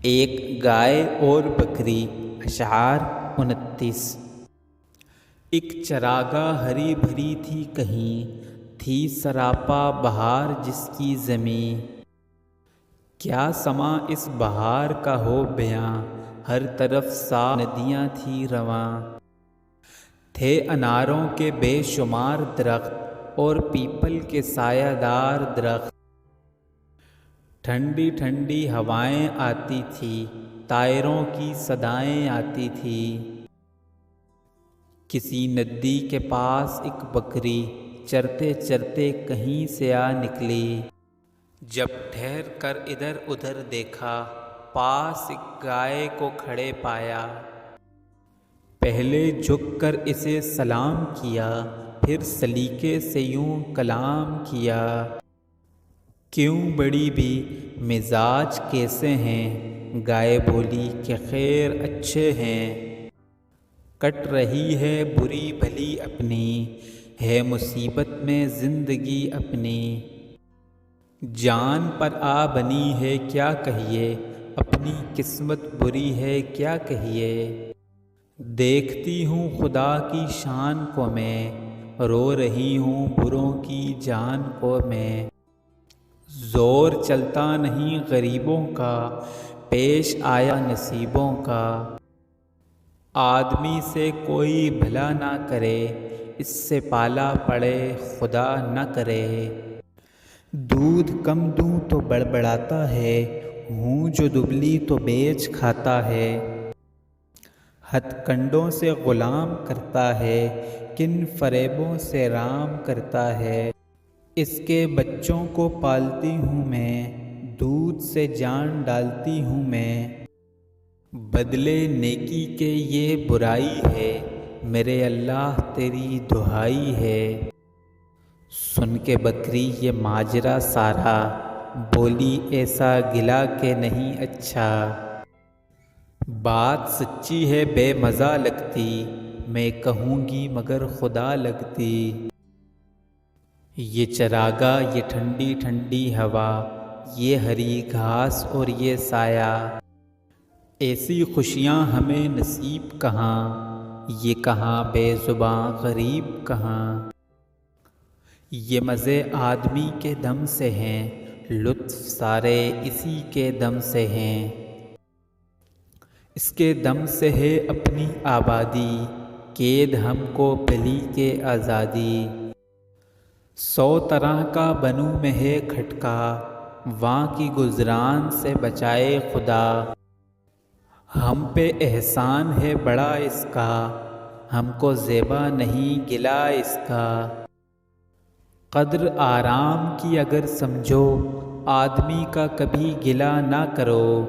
ایک گائے اور بکری، اشعار 29۔ ایک چراگاہ ہری بھری تھی کہیں، تھی سراپا بہار جس کی زمیں۔ کیا سماں اس بہار کا ہو بیاں، ہر طرف صاف ندیاں تھی رواں۔ تھے اناروں کے بے شمار درخت اور پیپل کے سایہ دار درخت۔ ٹھنڈی ٹھنڈی ہوائیں آتی تھی، طائروں کی صدائیں آتی تھی۔ کسی ندی کے پاس ایک بکری چرتے چرتے کہیں سے آ نکلی۔ جب ٹھہر کر ادھر ادھر دیکھا، پاس ایک گائے کو کھڑے پایا۔ پہلے جھک کر اسے سلام کیا، پھر سلیقے سے یوں کلام کیا۔ کیوں بڑی بھی مزاج کیسے ہیں؟ گائے بولی کہ خیر اچھے ہیں۔ کٹ رہی ہے بری بھلی اپنی، ہے مصیبت میں زندگی اپنی۔ جان پر آ بنی ہے کیا کہیے، اپنی قسمت بری ہے کیا کہیے۔ دیکھتی ہوں خدا کی شان کو میں، رو رہی ہوں بروں کی جان کو میں۔ زور چلتا نہیں غریبوں کا، پیش آیا نصیبوں کا۔ آدمی سے کوئی بھلا نہ کرے، اس سے پالا پڑے خدا نہ کرے۔ دودھ کم دوں تو بڑبڑاتا ہے، ہوں جو دبلی تو بیچ کھاتا ہے۔ ہتھ کنڈوں سے غلام کرتا ہے، کن فریبوں سے رام کرتا ہے۔ اس کے بچوں کو پالتی ہوں میں، دودھ سے جان ڈالتی ہوں میں۔ بدلے نیکی کے یہ برائی ہے، میرے اللہ تیری دہائی ہے۔ سن کے بکری یہ ماجرا سارا، بولی ایسا گلہ کہ نہیں اچھا۔ بات سچی ہے بے مزہ لگتی، میں کہوں گی مگر خدا لگتی۔ یہ چراگاہ، یہ ٹھنڈی ٹھنڈی ہوا، یہ ہری گھاس اور یہ سایہ۔ ایسی خوشیاں ہمیں نصیب کہاں، یہ کہاں بے زباں غریب کہاں۔ یہ مزے آدمی کے دم سے ہیں، لطف سارے اسی کے دم سے ہیں۔ اس کے دم سے ہے اپنی آبادی، قید ہم کو بھلی کے آزادی۔ 100 طرح کا بنوں میں ہے کھٹکا، وہاں کی گزران سے بچائے خدا۔ ہم پہ احسان ہے بڑا اس کا، ہم کو زیبا نہیں گلہ اس کا۔ قدر آرام کی اگر سمجھو، آدمی کا کبھی گلہ نہ کرو۔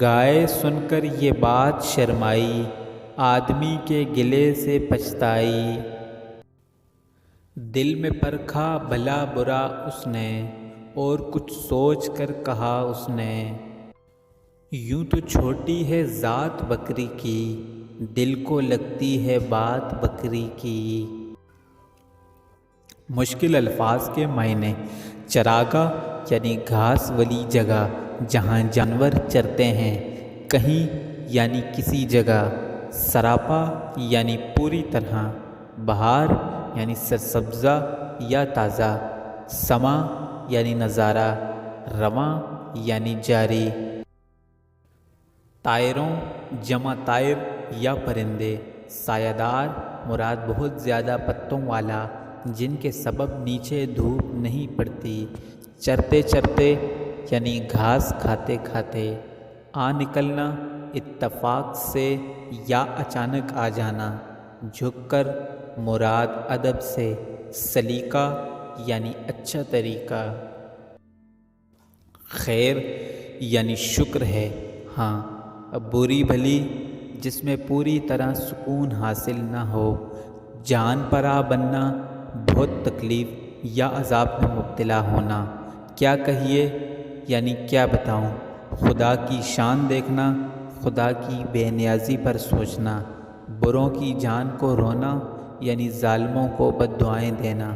گائے سن کر یہ بات شرمائی، آدمی کے گلے سے پچھتائی۔ دل میں پرکھا بھلا برا اس نے، اور کچھ سوچ کر کہا اس نے۔ یوں تو چھوٹی ہے ذات بکری کی، دل کو لگتی ہے بات بکری کی۔ مشکل الفاظ کے معنی۔ چراگاہ یعنی گھاس والی جگہ جہاں جانور چرتے ہیں، کہیں یعنی کسی جگہ۔ سراپا یعنی پوری طرح۔ بہار یعنی سرسبزہ یا تازہ۔ سماں یعنی نظارہ۔ رواں یعنی جاری۔ طائروں جمع طائر یا پرندے۔ سایہ دار مراد بہت زیادہ پتوں والا، جن کے سبب نیچے دھوپ نہیں پڑتی۔ چرتے چرتے یعنی گھاس کھاتے کھاتے۔ آ نکلنا اتفاق سے یا اچانک آ جانا۔ جھک کر مراد ادب سے۔ سلیقہ یعنی اچھا طریقہ۔ خیر یعنی شکر ہے، ہاں۔ بری بھلی جس میں پوری طرح سکون حاصل نہ ہو۔ جان پر آ بننا، بہت تکلیف یا عذاب میں مبتلا ہونا۔ کیا کہیے یعنی کیا بتاؤں۔ خدا کی شان دیکھنا، خدا کی بے نیازی پر سوچنا۔ بروں کی جان کو رونا یعنی ظالموں کو بد دعائیں دینا۔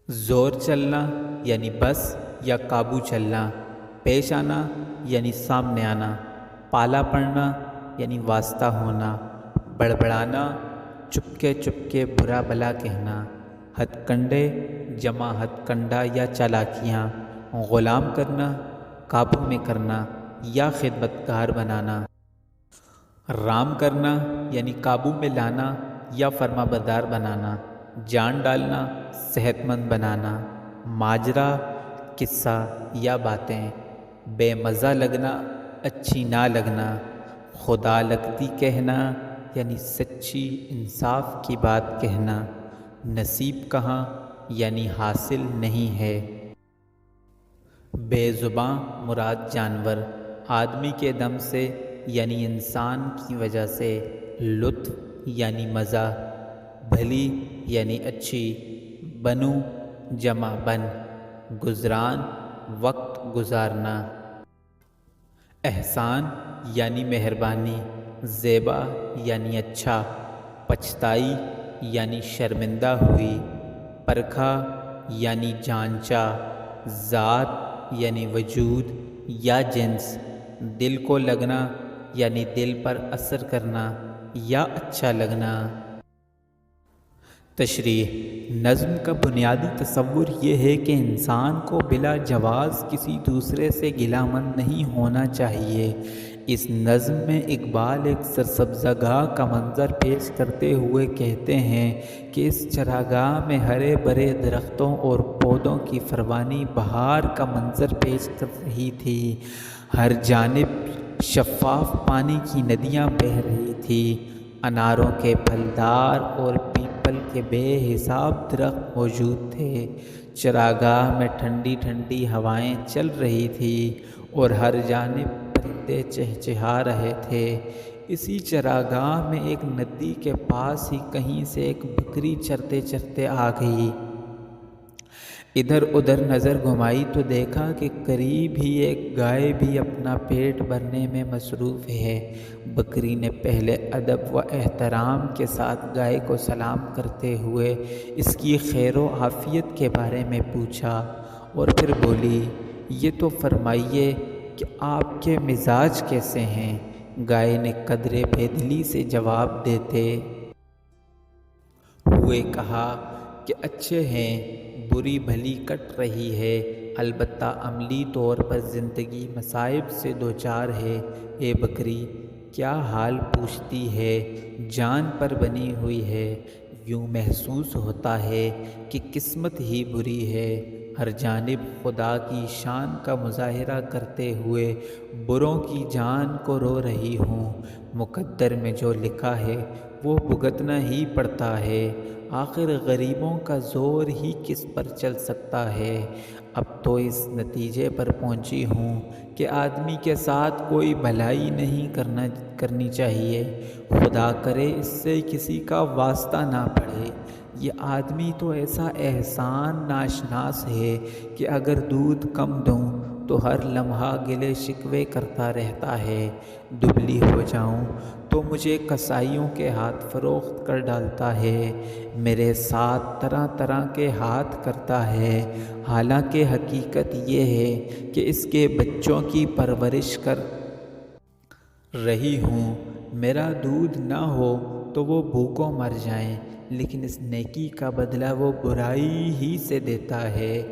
زور چلنا یعنی بس یا قابو چلنا۔ پیش آنا یعنی سامنے آنا، پالا پڑنا یعنی واسطہ ہونا، بڑبڑانا چپکے چپکے برا بلا کہنا، ہتھ کنڈے جمع ہتھ کنڈا یا چالاکیاں، غلام کرنا قابو میں کرنا یا خدمتگار بنانا، رام کرنا یعنی قابو میں لانا یا فرما بردار بنانا، جان ڈالنا صحت مند بنانا، ماجرا قصہ یا باتیں، بے مزہ لگنا اچھی نہ لگنا، خدا لگتی کہنا یعنی سچی انصاف کی بات کہنا، نصیب کہاں یعنی حاصل نہیں ہے۔ بے زباں مراد جانور، آدمی کے دم سے یعنی انسان کی وجہ سے، لطف یعنی مزہ، بھلی یعنی اچھی، بنو جمع بن، گزران وقت گزارنا، احسان یعنی مہربانی، زیبا یعنی اچھا، پچھتائی یعنی شرمندہ ہوئی، پرکھا یعنی جانچا، ذات یعنی وجود یا جنس، دل کو لگنا یعنی دل پر اثر کرنا یا اچھا لگنا۔ تشریح: نظم کا بنیادی تصور یہ ہے کہ انسان کو بلا جواز کسی دوسرے سے گلہ مند نہیں ہونا چاہیے۔ اس نظم میں اقبال ایک سرسبزہ گاہ کا منظر پیش کرتے ہوئے کہتے ہیں کہ اس چراگاہ میں ہرے بھرے درختوں اور پودوں کی فروانی بہار کا منظر پیش کر رہی تھی۔ ہر جانب شفاف پانی کی ندیاں بہہ رہی تھیں، اناروں کے پھلدار اور پیپل کے بے حساب درخت موجود تھے، چراگاہ میں ٹھنڈی ٹھنڈی ہوائیں چل رہی تھیں اور ہر جانب پرندے چہچہا رہے تھے۔ اسی چراگاہ میں ایک ندی کے پاس ہی کہیں سے ایک بکری چرتے چرتے آ گئی۔ ادھر ادھر نظر گھمائی تو دیکھا کہ قریب ہی ایک گائے بھی اپنا پیٹ بھرنے میں مصروف ہے۔ بکری نے پہلے ادب و احترام کے ساتھ گائے کو سلام کرتے ہوئے اس کی خیر و عافیت کے بارے میں پوچھا اور پھر بولی، یہ تو فرمائیے کہ آپ کے مزاج کیسے ہیں؟ گائے نے قدرے بے دلی سے جواب دیتے ہوئے کہا کہ اچھے ہیں، بری بھلی کٹ رہی ہے، البتہ عملی طور پر زندگی مصائب سے دوچار ہے۔ اے بکری، کیا حال پوچھتی ہے؟ جان پر بنی ہوئی ہے، یوں محسوس ہوتا ہے کہ قسمت ہی بری ہے۔ ہر جانب خدا کی شان کا مظاہرہ کرتے ہوئے بروں کی جان کو رو رہی ہوں۔ مقدر میں جو لکھا ہے وہ بھگتنا ہی پڑتا ہے، آخر غریبوں کا زور ہی کس پر چل سکتا ہے۔ اب تو اس نتیجے پر پہنچی ہوں کہ آدمی کے ساتھ کوئی بھلائی نہیں کرنی چاہیے، خدا کرے اس سے کسی کا واسطہ نہ پڑے۔ یہ آدمی تو ایسا احسان ناشناس ہے کہ اگر دودھ کم دوں تو ہر لمحہ گلے شکوے کرتا رہتا ہے، دبلی ہو جاؤں تو مجھے کسائیوں کے ہاتھ فروخت کر ڈالتا ہے، میرے ساتھ طرح طرح کے ہاتھ کرتا ہے، حالانکہ حقیقت یہ ہے کہ اس کے بچوں کی پرورش کر رہی ہوں۔ میرا دودھ نہ ہو تو وہ بھوکوں مر جائیں، لیکن اس نیکی کا بدلہ وہ برائی ہی سے دیتا ہے۔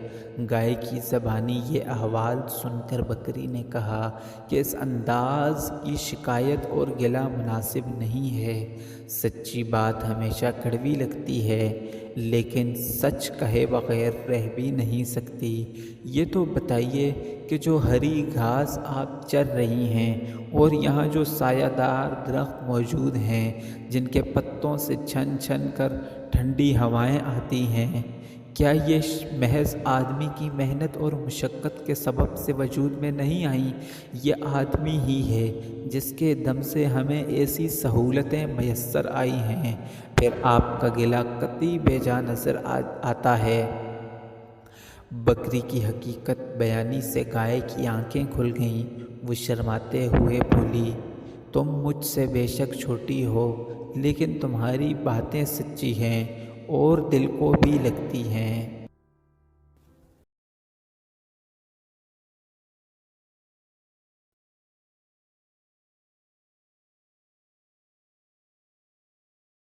گائے کی زبانی یہ احوال سن کر بکری نے کہا کہ اس انداز کی شکایت اور گلہ مناسب نہیں ہے۔ سچی بات ہمیشہ کڑوی لگتی ہے، لیکن سچ کہے بغیر رہ بھی نہیں سکتی۔ یہ تو بتائیے کہ جو ہری گھاس آپ چر رہی ہیں اور یہاں جو سایہ دار درخت موجود ہیں جن کے پتوں سے چھن چھن کر ٹھنڈی ہوائیں آتی ہیں، کیا یہ محض آدمی کی محنت اور مشقت کے سبب سے وجود میں نہیں آئیں؟ یہ آدمی ہی ہے جس کے دم سے ہمیں ایسی سہولتیں میسر آئی ہیں۔ پھر آپ کا گلہ قطعی بے جا نظر آتا ہے۔ بکری کی حقیقت بیانی سے گائے کی آنکھیں کھل گئیں۔ وہ شرماتے ہوئے بولی، تم مجھ سے بے شک چھوٹی ہو، لیکن تمہاری باتیں سچی ہیں اور دل کو بھی لگتی ہیں۔